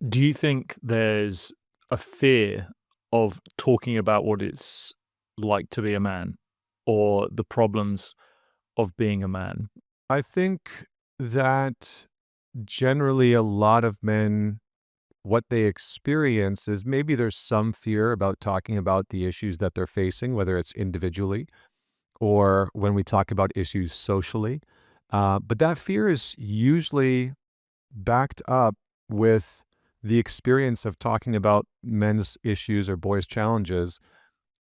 Do you think there's a fear of talking about what it's like to be a man or the problems of being a man? I think that generally a lot of men, what they experience is maybe there's some fear about talking about the issues that they're facing, whether it's individually or when we talk about issues socially. But that fear is usually backed up with the experience of talking about men's issues or boys' challenges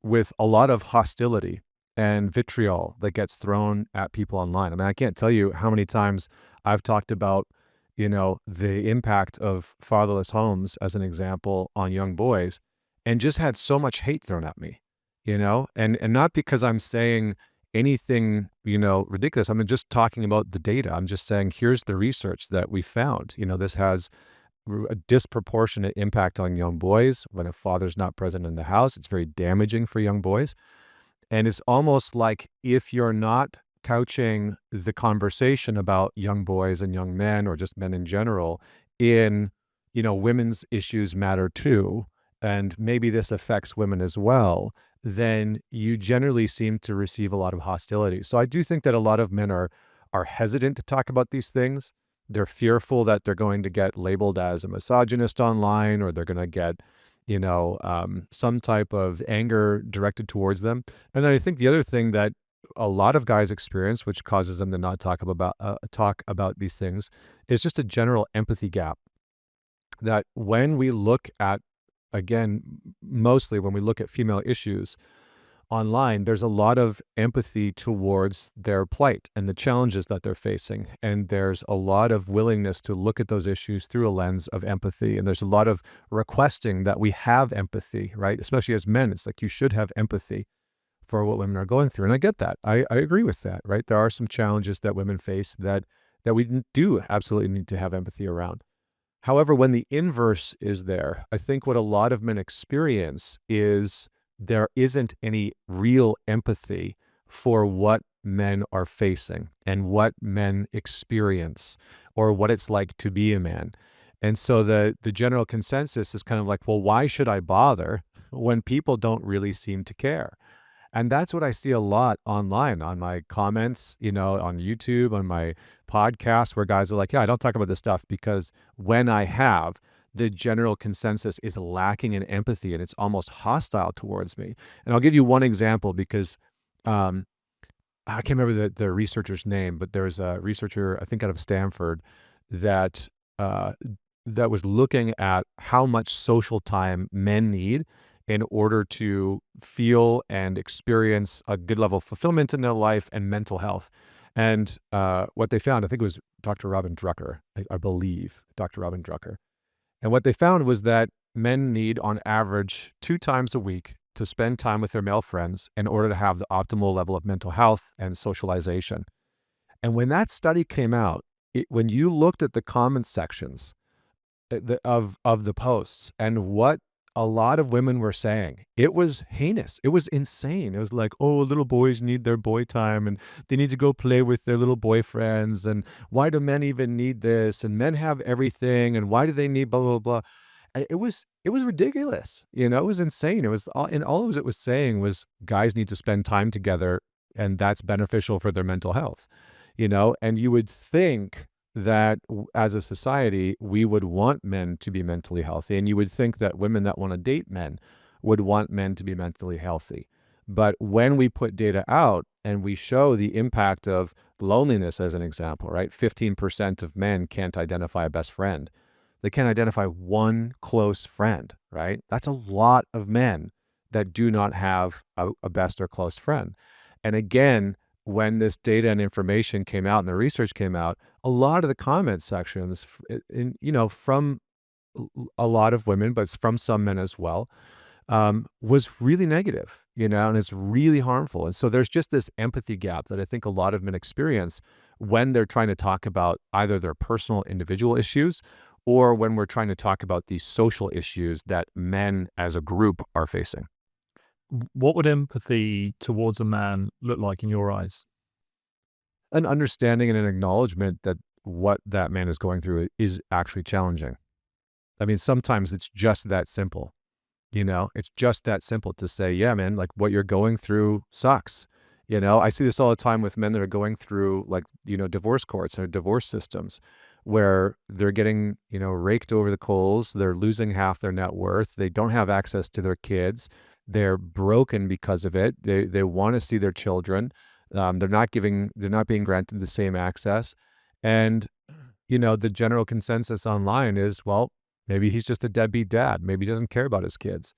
with a lot of hostility and vitriol that gets thrown at people online. I mean, I can't tell you how many times I've talked about, the impact of fatherless homes as an example on young boys and just had so much hate thrown at me, and not because I'm saying anything, ridiculous. I'm just talking about the data. I'm just saying, here's the research that we found. This has a disproportionate impact on young boys when a father's not present in the house. It's very damaging for young boys. And it's almost like if you're not couching the conversation about young boys and young men or just men in general in, women's issues matter too, and maybe this affects women as well, then you generally seem to receive a lot of hostility. So I do think that a lot of men are hesitant to talk about these things. They're fearful that they're going to get labeled as a misogynist online, or they're going to get, some type of anger directed towards them. And then I think the other thing that a lot of guys experience, which causes them to not talk about these things, is just a general empathy gap. That when we look at, again, mostly when we look at female issues online, there's a lot of empathy towards their plight and the challenges that they're facing. And there's a lot of willingness to look at those issues through a lens of empathy. And there's a lot of requesting that we have empathy, right? Especially as men, it's like you should have empathy for what women are going through. And I get that. I agree with that, right? There are some challenges that women face that we do absolutely need to have empathy around. However, when the inverse is there, I think what a lot of men experience is there isn't any real empathy for what men are facing and what men experience or what it's like to be a man. And so the general consensus is kind of like, well, why should I bother when people don't really seem to care? And that's what I see a lot online on my comments, on YouTube, on my podcast, where guys are like, yeah, I don't talk about this stuff because when I have, the general consensus is lacking in empathy and it's almost hostile towards me. And I'll give you one example because um, I can't remember the researcher's name, but there's a researcher, I think out of Stanford, that uh, that was looking at how much social time men need in order to feel and experience a good level of fulfillment in their life and mental health. And what they found, I think it was Dr. Robin Drucker, I believe, Dr. Robin Drucker. And what they found was that men need, on average, 2 times a week to spend time with their male friends in order to have the optimal level of mental health and socialization. And when that study came out, when you looked at the comment sections of the posts and what a lot of women were saying, it was heinous. It was insane. It was like, oh, little boys need their boy time and they need to go play with their little boyfriends. And why do men even need this? And men have everything. And why do they need blah, blah, blah? It was ridiculous. It was insane. It was all, and all it was saying was guys need to spend time together and that's beneficial for their mental health, and you would think that as a society, we would want men to be mentally healthy. And you would think that women that want to date men would want men to be mentally healthy. But when we put data out and we show the impact of loneliness as an example, right? 15% of men can't identify a best friend. They can't identify one close friend, right? That's a lot of men that do not have a best or close friend. And again, when this data and information came out and the research came out, a lot of the comment sections, from a lot of women, but from some men as well, was really negative, and it's really harmful. And so there's just this empathy gap that I think a lot of men experience when they're trying to talk about either their personal individual issues or when we're trying to talk about these social issues that men as a group are facing. What would empathy towards a man look like in your eyes? An understanding and an acknowledgement that what that man is going through is actually challenging. I mean, sometimes it's just that simple. It's just that simple to say, yeah, man, like what you're going through sucks. I see this all the time with men that are going through like, divorce courts or divorce systems where they're getting, raked over the coals. They're losing half their net worth. They don't have access to their kids. They're broken because of it. They want to see their children. They're not being granted the same access. And, the general consensus online is, well, maybe he's just a deadbeat dad. Maybe he doesn't care about his kids.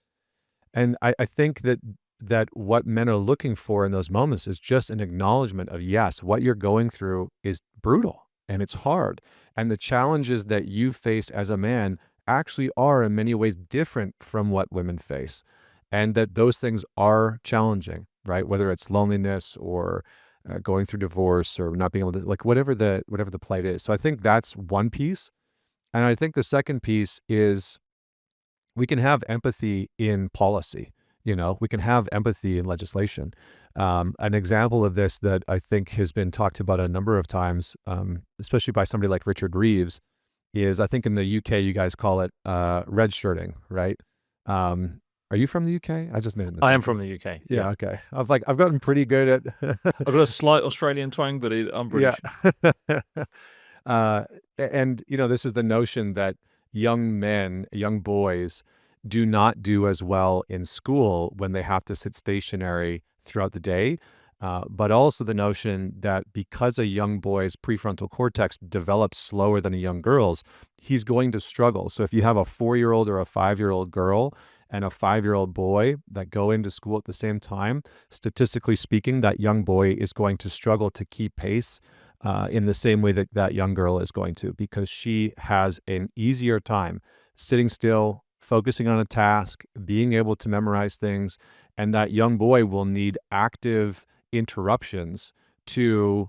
And I think that what men are looking for in those moments is just an acknowledgement of, yes, what you're going through is brutal and it's hard. And the challenges that you face as a man actually are in many ways different from what women face. And that those things are challenging, right? Whether it's loneliness or going through divorce or not being able to, like, whatever the plight is. So I think that's one piece. And I think the second piece is we can have empathy in policy. We can have empathy in legislation. An example of this that I think has been talked about a number of times, especially by somebody like Richard Reeves, is I think in the UK you guys call it red shirting, right? Are you from the UK? I just made an I am assumption. from the UK. Yeah, okay. I've gotten pretty good at I've got a slight Australian twang, but I'm yeah. British. uh, and this is the notion that young men, young boys, do not do as well in school when they have to sit stationary throughout the day. But also the notion that because a young boy's prefrontal cortex develops slower than a young girl's, he's going to struggle. So if you have a 4-year-old or a 5-year-old girl and a 5-year-old boy that go into school at the same time, statistically speaking, that young boy is going to struggle to keep pace in the same way that that young girl is going to, because she has an easier time sitting still, focusing on a task, being able to memorize things, and that young boy will need active interruptions to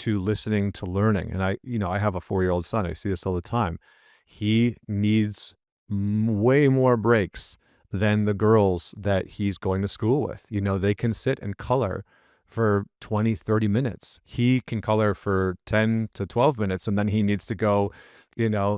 listening, to learning. And I have a 4-year-old son. I see this all the time. He needs way more breaks than the girls that he's going to school with. They can sit and color for 20, 30 minutes. He can color for 10 to 12 minutes, and then he needs to go,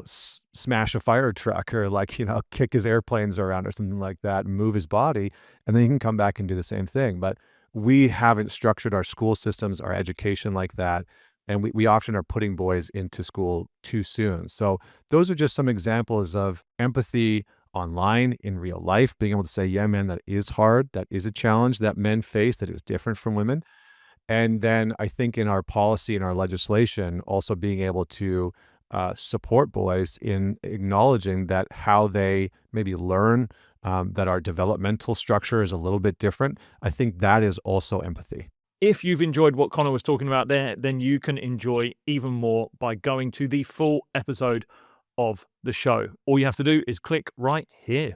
smash a fire truck or like, kick his airplanes around or something like that and move his body. And then he can come back and do the same thing. But we haven't structured our school systems, our education like that. And we often are putting boys into school too soon. So those are just some examples of empathy online in real life, being able to say, yeah, man, that is hard. That is a challenge that men face that is different from women. And then I think in our policy and our legislation, also being able to support boys in acknowledging that how they maybe learn, that our developmental structure is a little bit different. I think that is also empathy. If you've enjoyed what Connor was talking about there, then you can enjoy even more by going to the full episode of the show. All you have to do is click right here.